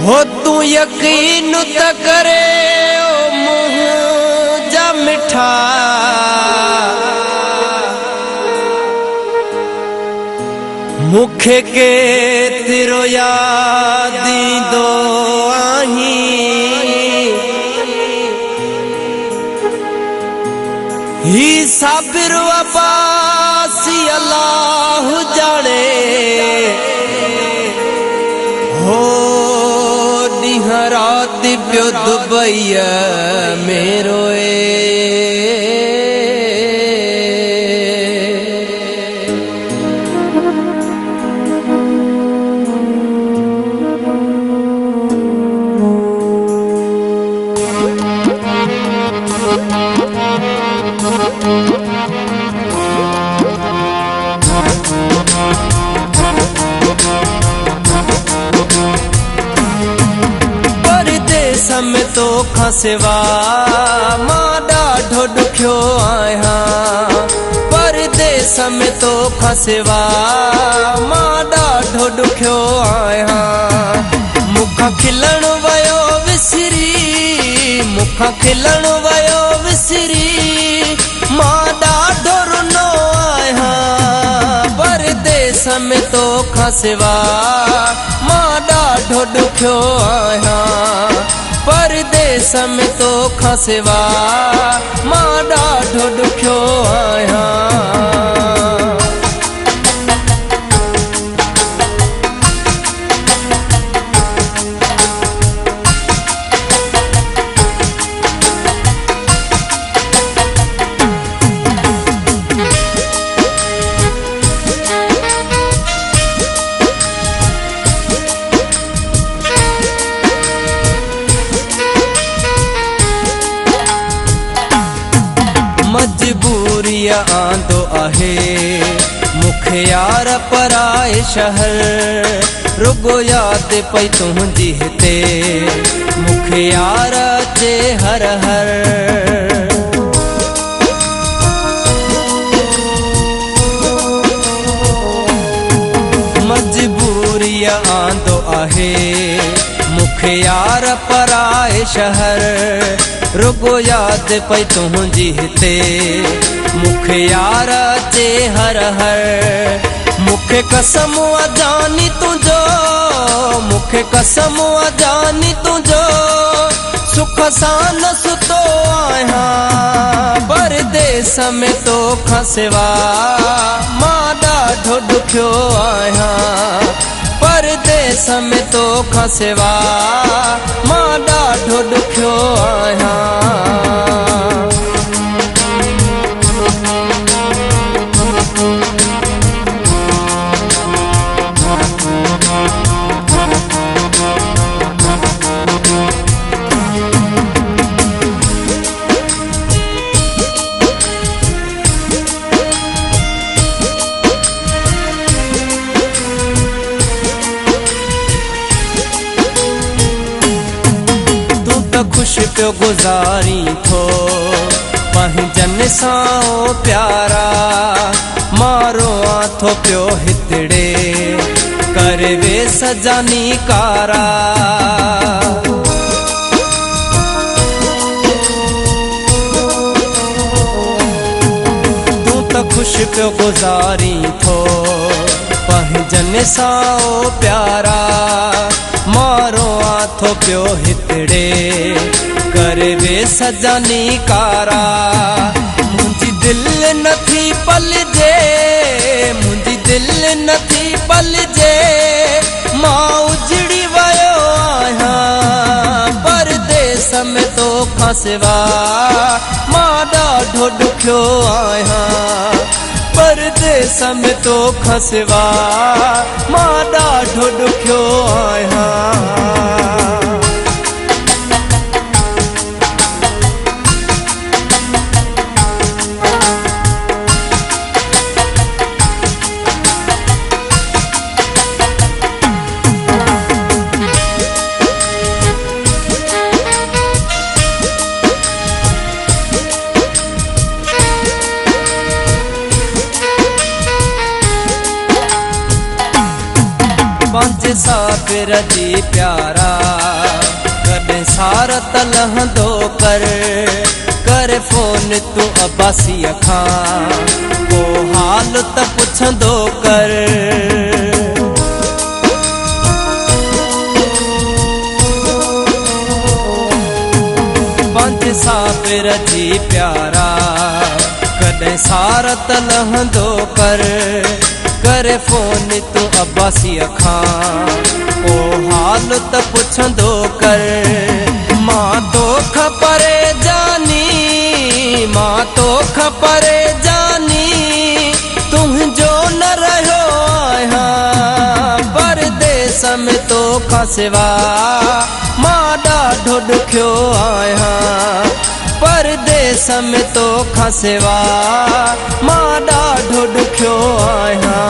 हो तू यकीन त करे ओ मुँह जा मिठा मुखे के तिरो यादी दो आही ही साबिर अब्बासी अल्लाह जाने हो निहरात प्यो दुबई मेरो में तो खसवा मां ॾाढो ॾुखियो आहियां परदेस में तो खसवा मां ॾाढो ॾुखियो आहियां मुखां खिलण वयो विसरी मुखां खिलण वयो विसरी मां ॾाढो रुनो आहियां परदेस में तो खसवा मां ॾाढो ॾुखियो आहियां परदेस में तो खसवा मां ॾाढो ॾुखियो आहियां मजबूरी आंदो आहे मुखे यार पराए शहर रुगो याद पई तुंहिंजी हिते मुखे यार अचे हर हर मजबूरी आंदो आहे मुखे यार पराए शहर रुगो याद पई तुंहिंजी हिते मुखे यार अचे हर हर मुखे कसम जानी तुंहिंजो मुखे कसम जानी तुंहिंजो सुख सां न सुतो आहियां परदेस में तो खसवा मां ॾाढो ॾुखियो आहियां परदेस में तो खसवा मां ॾाढो ॾुखियो आहियां खुश पियो गुज़ारी थो पंहिंजनि सां ओ प्यारा मारो थो पियो हितड़े करे वे सजानी कारा तू त खुश पियो गुज़ारी थो पंहिंजनि सां ओ प्यारा मारो थो पियो हितड़े करे वे सजानी कारा मुंहिंजी दिल नथी पलजे मुंहिंजी दिल नथी पलजे मां उजड़ी वयो आहियां परदेस में तो खसवा मां ॾाढो ॾुखियो आहियां परदेस में तो खसवा मां ॾाढो ॾुखियो आहियां पंज साबिर जी प्यारा कॾहिं सार त लहंदो कर फोन तूं अब्बासीअ खां पोइ हाल त पुछंदो कर। पंज साबिर जी प्यारा कॾहिं सार त लहंदो कर फोन तूं अब्बासीअ खां पोइ हाल त पुछंदो कर। मां तोख परे जानी मां तोख परे जानी तुंहिंजो न रहियो आहियां परदेस में तोखां सिवा मां ॾाढो ॾुखियो आहियां परदेस में तोखां सिवा मां ॾाढो ॾुखियो आहियां।